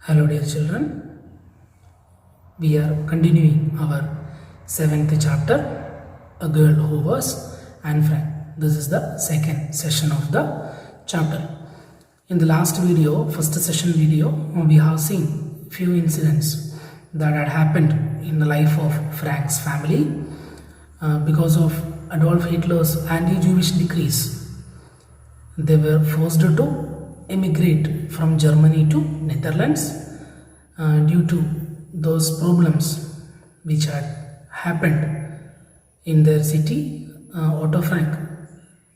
Hello dear children, we are continuing our 7th chapter, A Girl Who Was Anne Frank. This is the second session of the chapter. In the last video, first session video, we have seen few incidents that had happened in the life of Frank's family because of Adolf Hitler's anti-Jewish decrees. They were forced to emigrate from Germany to Netherlands due to those problems which had happened in their city. Otto Frank,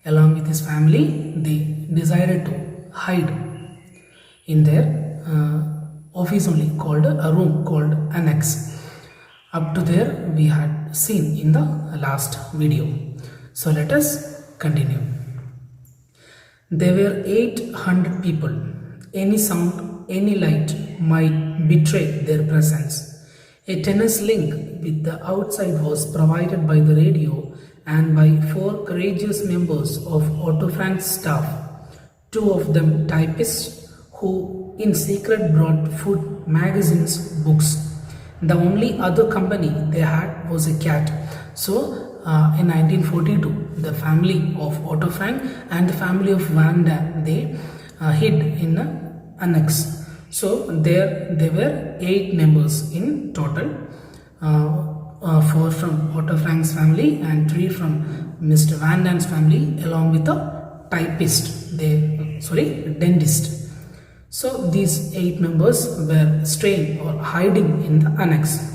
along with his family, they decided to hide in their office only, called a room called Annex. Up to there we had seen in the last video. So let us continue. There were 800 people. Any sound, any light might betray their presence. A tennis link with the outside was provided by the radio and by 4 courageous members of Otto Frank's staff, 2 of them typists who in secret brought food, magazines, books. The only other company they had was a cat. So in 1942, the family of Otto Frank and the family of Van Damme, they hid in an annex. So there were 8 members in total, 4 from Otto Frank's family and 3 from Mr. Van Damme's family, along with a typist, dentist. So these 8 members were staying or hiding in the annex.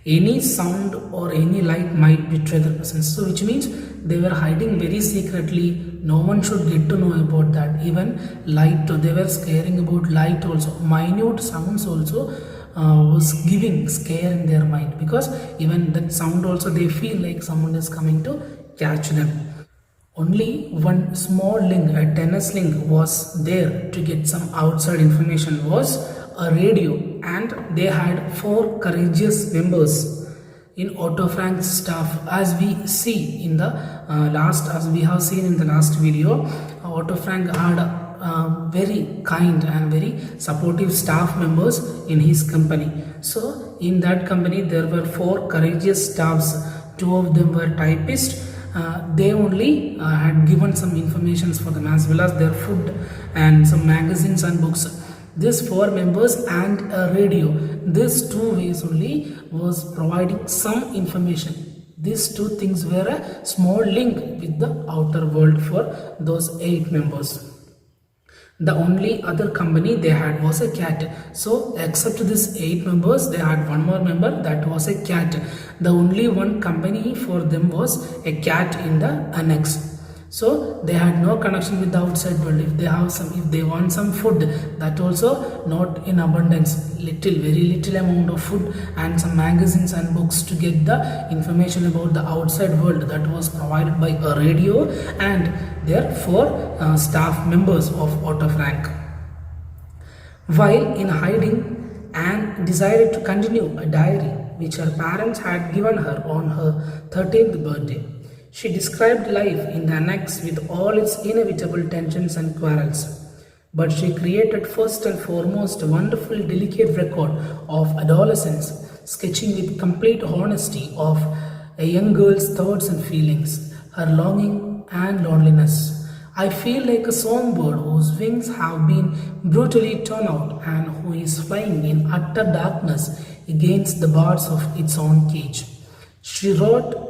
Any sound or any light might betray their presence. So which means they were hiding very secretly. No one should get to know about that. Even light, they were scaring about light also. Minute sounds also was giving scare in their mind, because even that sound also they feel like someone is coming to catch them. Only one small link, a tennis link, was there to get some outside information, was a radio, and they had 4 courageous members in Otto Frank's staff. As we see in the as we have seen in the last video, Otto Frank had very kind and very supportive staff members in his company. So in that company there were 4 courageous staffs. 2 of them were typists. They only had given some informations for them, as well as their food and some magazines and books. These 4 members and a radio, these 2 ways only was providing some information. These 2 things were a small link with the outer world for those 8 members. The only other company they had was a cat. So except these 8 members, they had one more member, that was a cat. The only one company for them was a cat in the annex. So they had no connection with the outside world. If they want some food, that also not in abundance, very little amount of food and some magazines and books to get the information about the outside world, that was provided by a radio and their 4 staff members of Otto Frank. While in hiding, Anne decided to continue a diary which her parents had given her on her 13th birthday. She described life in the annex with all its inevitable tensions and quarrels. But she created first and foremost a wonderful, delicate record of adolescence, sketching with complete honesty of a young girl's thoughts and feelings, her longing and loneliness. I feel like a songbird whose wings have been brutally torn out and who is flying in utter darkness against the bars of its own cage. She wrote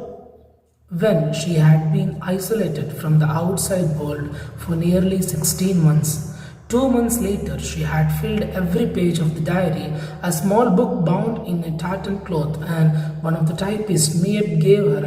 when she had been isolated from the outside world for nearly 16 months. 2 months later, she had filled every page of the diary, a small book bound in a tartan cloth, and one of the typists gave her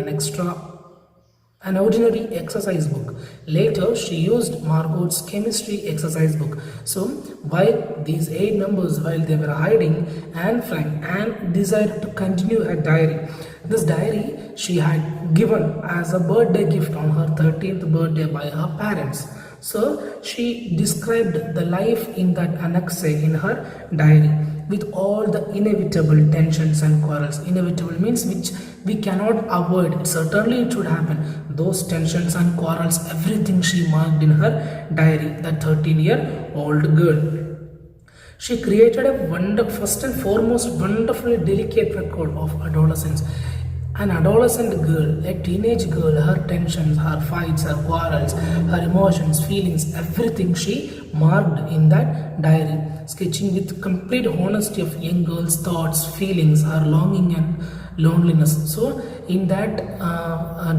an ordinary exercise book. Later, she used Margot's chemistry exercise book. So, while these 8 members, while they were hiding, Anne decided to continue her diary. This diary she had given as a birthday gift on her 13th birthday by her parents. So, she described the life in that annex in her diary with all the inevitable tensions and quarrels. Inevitable means which we cannot avoid. Certainly it should happen. Those tensions and quarrels, everything she marked in her diary, the 13-year-old girl. She created first and foremost, wonderfully delicate record of adolescence. An adolescent girl, a teenage girl, her tensions, her fights, her quarrels, her emotions, feelings, everything she marked in that diary, sketching with complete honesty of young girl's thoughts, feelings, her longing and loneliness. So, in that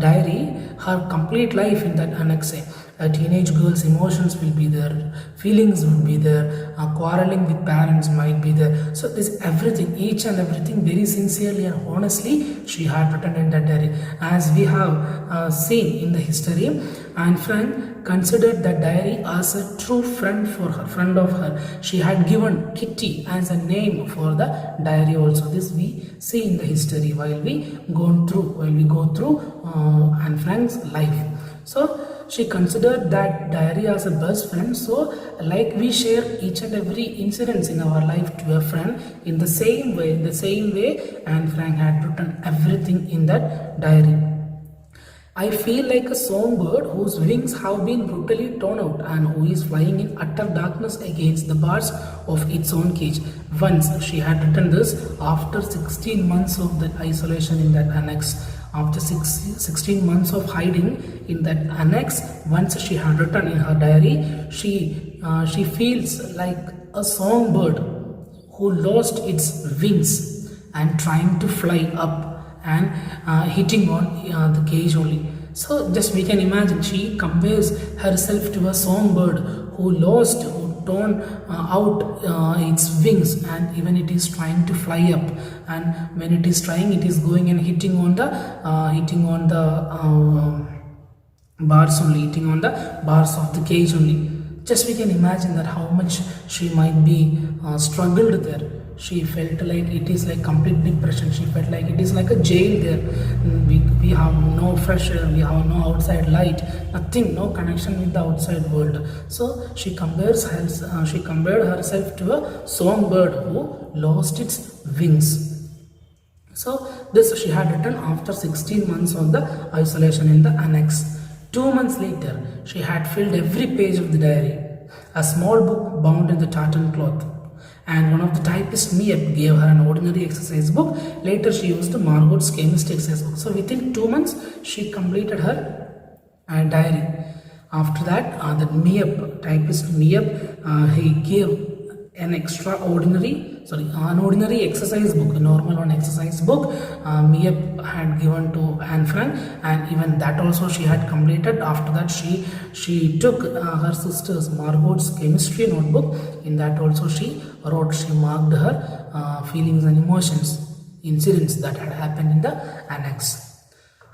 diary, her complete life in that annex, a teenage girl's emotions will be there, feelings will be there, quarreling with parents might be there. So this everything, each and everything, very sincerely and honestly she had written in that diary. As we have seen in the history, Anne Frank considered that diary as a true friend for her, friend of her. She had given Kitty as a name for the diary also. This we see in the history while we go through Anne Frank's life. So she considered that diary as a best friend. So like we share each and every incident in our life to a friend, in the same way Anne Frank had written everything in that diary. I feel like a songbird whose wings have been brutally torn out and who is flying in utter darkness against the bars of its own cage. Once she had written this after 16 months of the isolation in that annex. After 16 months of hiding in that annex, once she had written in her diary, she feels like a songbird who lost its wings and trying to fly up and hitting on the cage only. So just we can imagine, she compares herself to a songbird who torn out its wings, and even it is trying to fly up, and when it is trying, it is going and hitting on the bars only, hitting on the bars of the cage only. Just we can imagine that how much she might be struggled there. She felt like it is like complete depression. She felt like it is like a jail there. We have no fresh air, we have no outside light, nothing, no connection with the outside world. So she compared herself to a songbird who lost its wings. So this she had written after 16 months of the isolation in the annex. 2 months later, she had filled every page of the diary, a small book bound in the tartan cloth. And one of the typists, Miep, gave her an ordinary exercise book. Later she used Margot's chemistry exercise book. So within 2 months she completed her diary. After that, typist Miep, he gave an ordinary exercise book, a normal one exercise book. Miep had given to Anne Frank, and even that also she had completed. After that, she took her sister's Margot's chemistry notebook. In that also she marked her feelings and emotions, incidents that had happened in the annex.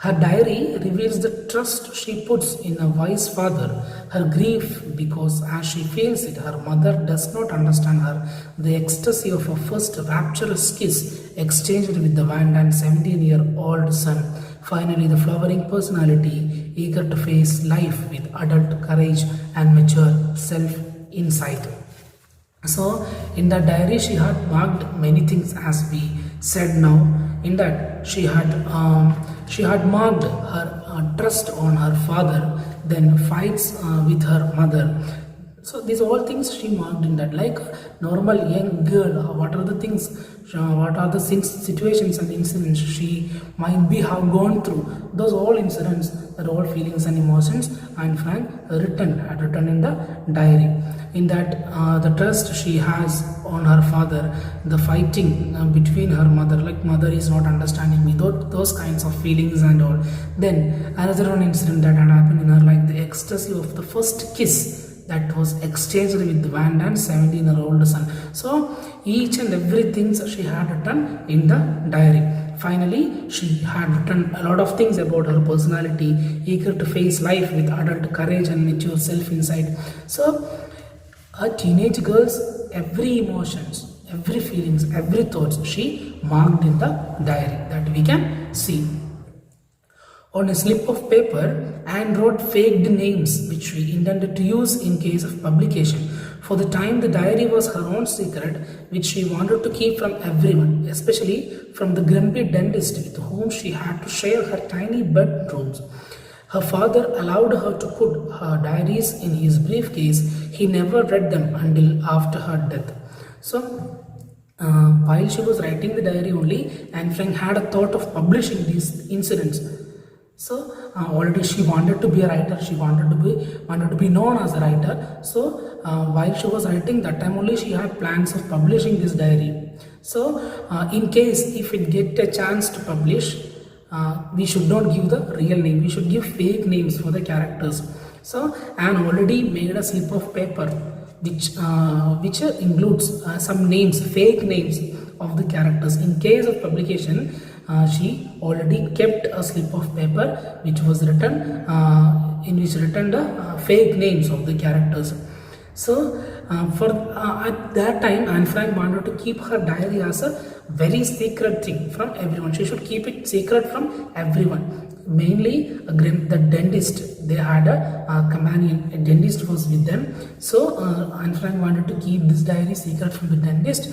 Her diary reveals the trust she puts in a wise father, her grief because as she feels it, her mother does not understand her, the ecstasy of a first rapturous kiss exchanged with the Van Dan's 17-year-old son, finally the flowering personality, eager to face life with adult courage and mature self-insight. So in that diary she had marked many things, as we said now. In that she had marked her trust on her father, then fights with her mother. So these all things she marked in that, like normal young girl. What are the situations and incidents she might be have gone through? Those all incidents, that all feelings and emotions, Anne Frank had written in the diary. In that, the trust she has on her father, the fighting between her mother, like mother is not understanding me, those kinds of feelings and all. Then another one incident that had happened in her, like the ecstasy of the first kiss that was exchanged with Van Dan's 17-year-old son. So each and everything she had written in the diary. Finally, she had written a lot of things about her personality, eager to face life with adult courage and mature self-insight. So a teenage girl's every emotions, every feelings, every thoughts she marked in the diary, that we can see. On a slip of paper, Anne wrote faked names which she intended to use in case of publication. For the time, the diary was her own secret, which she wanted to keep from everyone, especially from the grumpy dentist with whom she had to share her tiny bedrooms. Her father allowed her to put her diaries in his briefcase. He never read them until after her death. So while she was writing the diary only, Anne Frank had a thought of publishing these incidents. So already she wanted to be a writer. She wanted to be known as a writer. So while she was writing, that time only she had plans of publishing this diary. So in case if it get a chance to publish, we should not give the real name. We should give fake names for the characters. So Anne already made a slip of paper which includes some names, fake names of the characters. In case of publication, she already kept a slip of paper which was written in which written the fake names of the characters. So at that time, Anne Frank wanted to keep her diary as a very secret thing from everyone. She should keep it secret from everyone. Mainly the dentist, they had a companion, a dentist was with them. So Anne Frank wanted to keep this diary secret from the dentist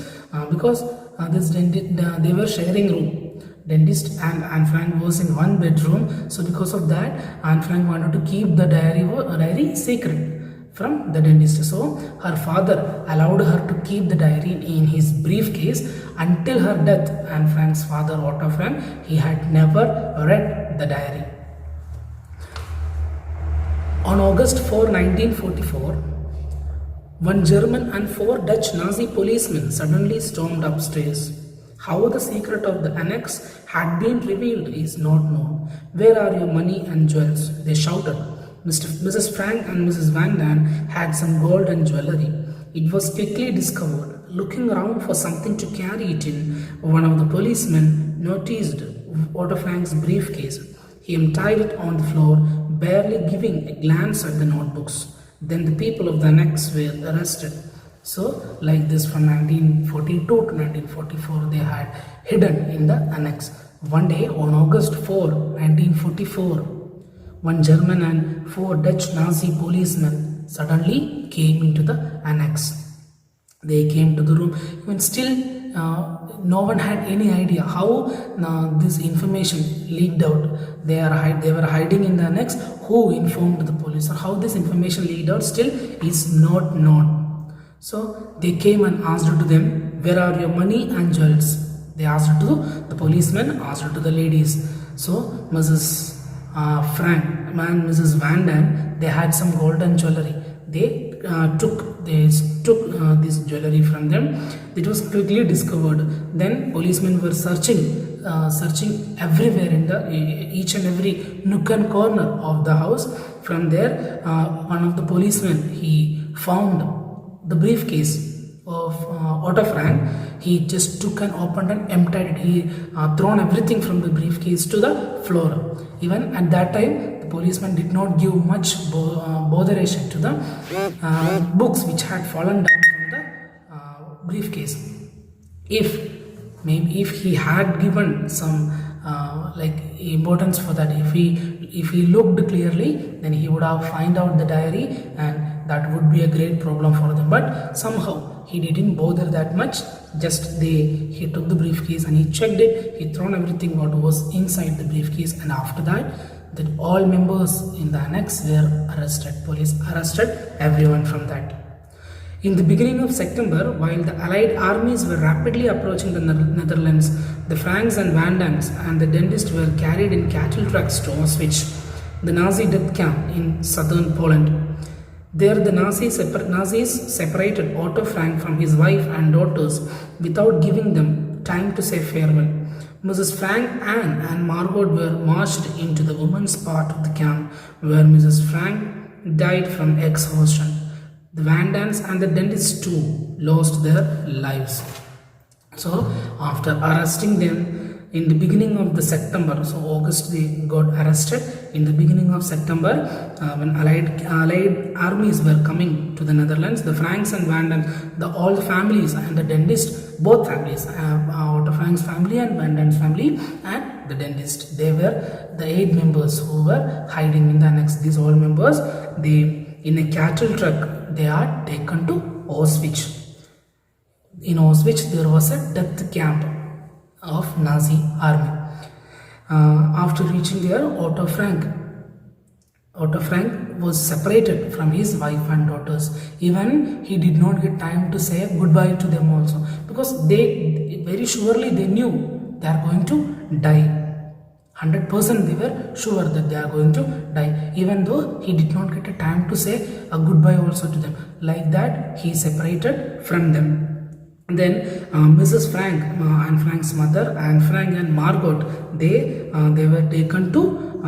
because this dentist, they were sharing room. Dentist and Anne Frank was in one bedroom. So because of that, Anne Frank wanted to keep the diary secret from the dentist. So her father allowed her to keep the diary in his briefcase until her death. Anne Frank's father, Otto Frank, he had never read the diary. On August 4, 1944, one German and 4 Dutch Nazi policemen suddenly stormed upstairs. How the secret of the annex had been revealed is not known. Where are your money and jewels? They shouted. Mrs. Frank and Mrs. Van Daan had some gold and jewelry. It was quickly discovered. Looking around for something to carry it in, one of the policemen noticed Otto Frank's briefcase. He emptied it on the floor, barely giving a glance at the notebooks. Then the people of the annex were arrested. So, like this, from 1942 to 1944, they had hidden in the annex. One day, on August 4, 1944, one German and 4 Dutch Nazi policemen suddenly came into the annex. They came to the room. Even still, no one had any idea how this information leaked out. They were hiding in the annex. Who informed the police or how this information leaked out still is not known. So they came and asked to them, where are your money and jewels? They asked to the policemen, asked to the ladies. So Mrs. Frank and Mrs. Van Daan, they had some golden jewelry. They took this jewelry from them. It was quickly discovered. Then policemen were searching everywhere in the each and every nook and corner of the house. From there, one of the policemen, he found the briefcase of Otto Frank. He just took and opened and emptied it. He thrown everything from the briefcase to the floor. Even at that time, the policeman did not give much botheration to the books which had fallen down from the briefcase. If he had given some importance for that, if he looked clearly, then he would have find out the diary, and that would be a great problem for them. But somehow he didn't bother that much. Just he took the briefcase and he checked it. He thrown everything what was inside the briefcase, and after that, all members in the annex were arrested. Police arrested everyone from that. In the beginning of September, while the Allied armies were rapidly approaching the Netherlands, the Franks and Van Daans and the dentist were carried in cattle trucks to Auschwitz, the Nazi death camp in southern Poland. There the Nazis separated Otto Frank from his wife and daughters without giving them time to say farewell. Mrs. Frank, Anne and Margot were marched into the women's part of the camp, where Mrs. Frank died from exhaustion. The Van Daans and the dentist too lost their lives. So after arresting them in the beginning of the September, so August they got arrested. In the beginning of September, when Allied armies were coming to the Netherlands, the Franks and Van Daan, all the families and the dentist, both families, Otto Frank's family and Van Daan's family and the dentist, they were the 8 members who were hiding in the annex. These all members, in a cattle truck, they are taken to Auschwitz. In Auschwitz, there was a death camp of Nazi army. After reaching there, Otto Frank Otto Frank was separated from his wife and daughters. Even he did not get time to say goodbye to them also, because they very surely they knew they are going to die. 100% they were sure that they are going to die, even though he did not get a time to say a goodbye also to them. Like that, he separated from them. Then Mrs. Frank, Anne Frank's mother, Anne Frank and Margot, they were taken to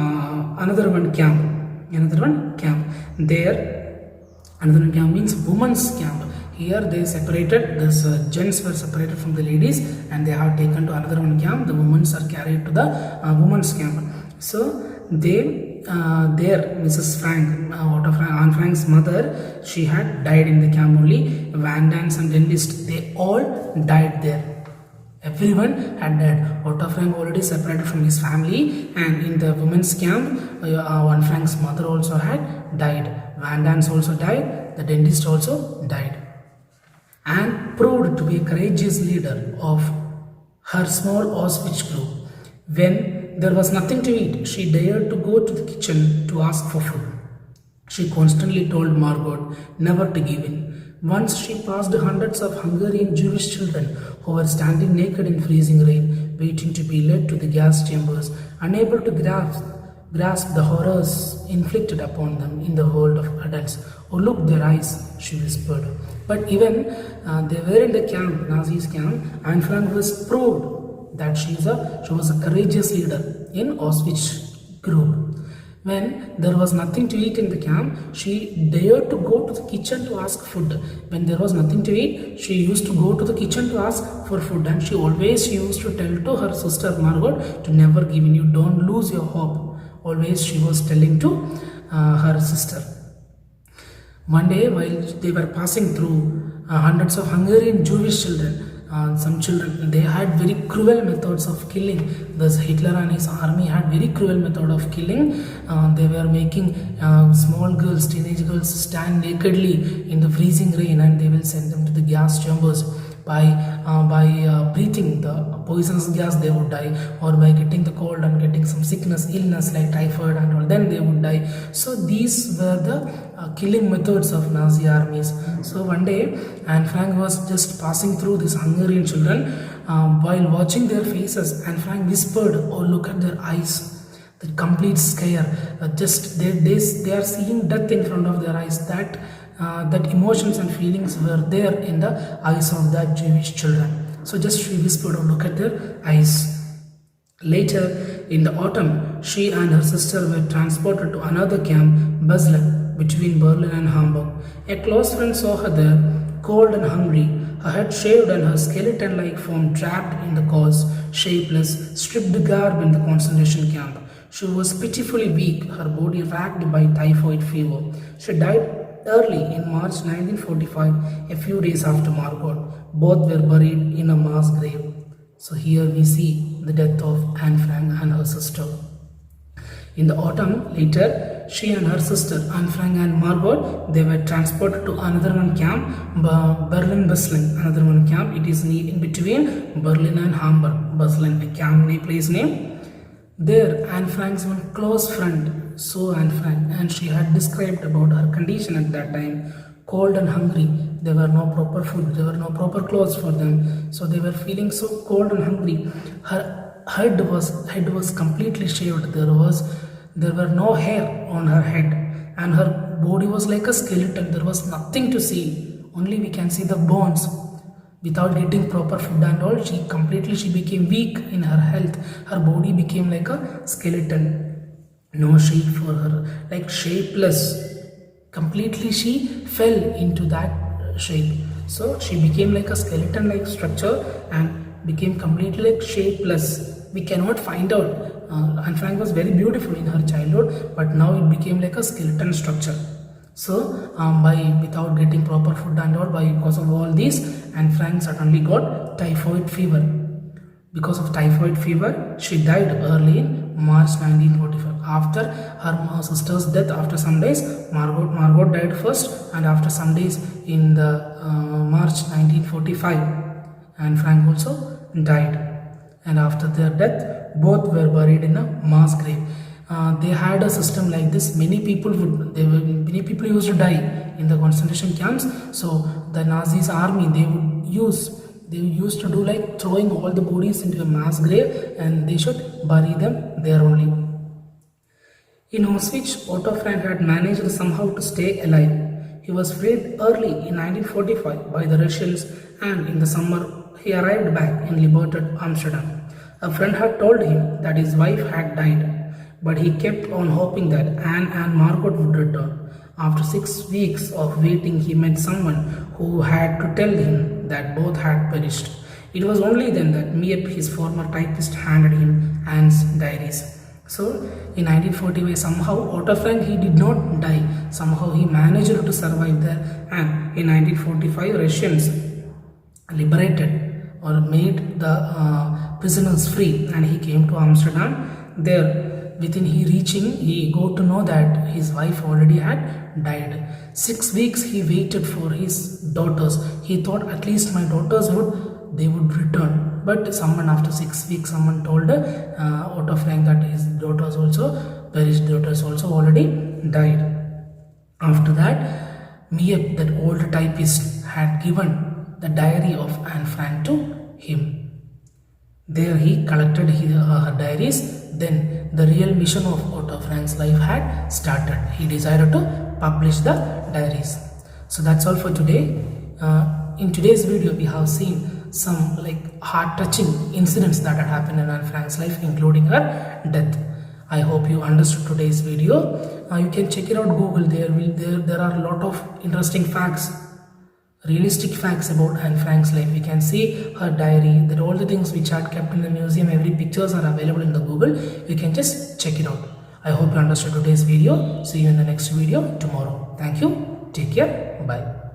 another one camp. There, another one camp means women's camp. Here they separated, this gents were separated from the ladies, and they are taken to another one camp. The women are carried to the women's camp. So they there Mrs. Frank, Anne Frank's mother, she had died in the camp only. Van Dans and dentist, they all died there. Everyone had died. Otto Frank already separated from his family, and in the women's camp, Anne Frank's mother also had died. Van Dans also died. The dentist also died. Anne proved to be a courageous leader of her small Auschwitz group. When there was nothing to eat, she dared to go to the kitchen to ask for food. She constantly told Margot never to give in. Once she passed hundreds of Hungarian Jewish children who were standing naked in freezing rain, waiting to be led to the gas chambers, unable to grasp the horrors inflicted upon them in the world of adults. Oh, look, their eyes, she whispered. But even they were in the camp, Nazis' camp, Anne Frank was proved that she was a courageous leader in Auschwitz group. When there was nothing to eat in the camp, she dared to go to the kitchen to ask food. When there was nothing to eat, she used to go to the kitchen to ask for food, and she always used to tell to her sister Margot to never give in. You don't lose your hope. Always she was telling to her sister. One day, while they were passing through hundreds of Hungarian Jewish children, some children, they had very cruel methods of killing. Thus Hitler and his army had very cruel method of killing. They were making small girls, teenage girls stand nakedly in the freezing rain, and they will send them to the gas chambers. By breathing the poisonous gas, they would die, or by getting the cold and getting some illness like typhoid and all, then they would die. So these were the killing methods of Nazi armies. So one day Anne Frank was just passing through these Hungarian children. While watching their faces, Anne Frank whispered, "Oh, look at their eyes, the complete scare. Just they are seeing death in front of their eyes." That emotions and feelings were there in the eyes of that Jewish children. So just she whispered, "Oh, look at their eyes." Later in the autumn, she and her sister were transported to another camp, Beslan, between Berlin and Hamburg. A close friend saw her there, cold and hungry, her head shaved and her skeleton-like form trapped in the coarse, shapeless, stripped garb in the concentration camp. She was pitifully weak, her body racked by typhoid fever. She died early in March 1945, a few days after Margot. Both were buried in a mass grave. So here we see the death of Anne Frank and her sister. In the autumn, later, she and her sister, Anne Frank and Margot, they were transported to another one camp, Berlin-Beslan, another one camp. It is in between Berlin and Hamburg. Beslan, a camp place name. There, Anne Frank's one close friend saw Anne Frank, and she had described about her condition at that time. Cold and hungry, there were no proper food, there were no proper clothes for them, so they were feeling so cold and hungry. Her head was completely shaved. There were no hair on her head, and her body was like a skeleton. There was nothing to see, only we can see the bones. Without getting proper food and all, she became weak in her health. Her body became like a skeleton, no shape for her, like shapeless. Completely she fell into that shape. So she became like a skeleton like structure and became completely like shapeless. We cannot find out. Anne Frank was very beautiful in her childhood, but now it became like a skeleton structure. So without getting proper food and all, because of all this, Anne Frank suddenly got typhoid fever. Because of typhoid fever, she died early in March 1945. After her sister's death, after some days, Margot died first, and after some days in the March 1945, Anne Frank also died. And after their death, both were buried in a mass grave. they had a system like this. Many people used to die in the concentration camps. So the Nazis army, they used to do like throwing all the bodies into a mass grave, and they should bury them there only. In Auschwitz, Otto Frank had managed somehow to stay alive. He was freed early in 1945 by the Russians, and in the summer he arrived back in liberated Amsterdam. A friend had told him that his wife had died, but he kept on hoping that Anne and Margot would return. After 6 weeks of waiting, he met someone who had to tell him that both had perished. It was only then that Miep, his former typist, handed him Anne's diaries. So, in 1945, somehow Otto Frank, he did not die. Somehow he managed to survive there, and in 1945, Russians liberated or made the prisoners free, and he came to Amsterdam. There, within he got to know that his wife already had died. 6 weeks he waited for his daughters. He thought at least my daughters would return. But after 6 weeks, someone told Otto Frank that his daughters also perished. Daughters also already died. After that, Miep, that old typist, had given the diary of Anne Frank to him. There he collected her diaries. Then the real mission of Otto Frank's life had started. He decided to publish the diaries. So that's all for today. In today's video, we have seen some like heart-touching incidents that had happened in Anne Frank's life, including her death. I hope you understood today's video. You can check it out Google. There are a lot of interesting facts, realistic facts about Anne Frank's life. You can see her diary, that all the things which are kept in the museum, every pictures are available in the Google. You can just check it out. I hope you understood today's video. See you in the next video tomorrow. Thank you. Take care. Bye.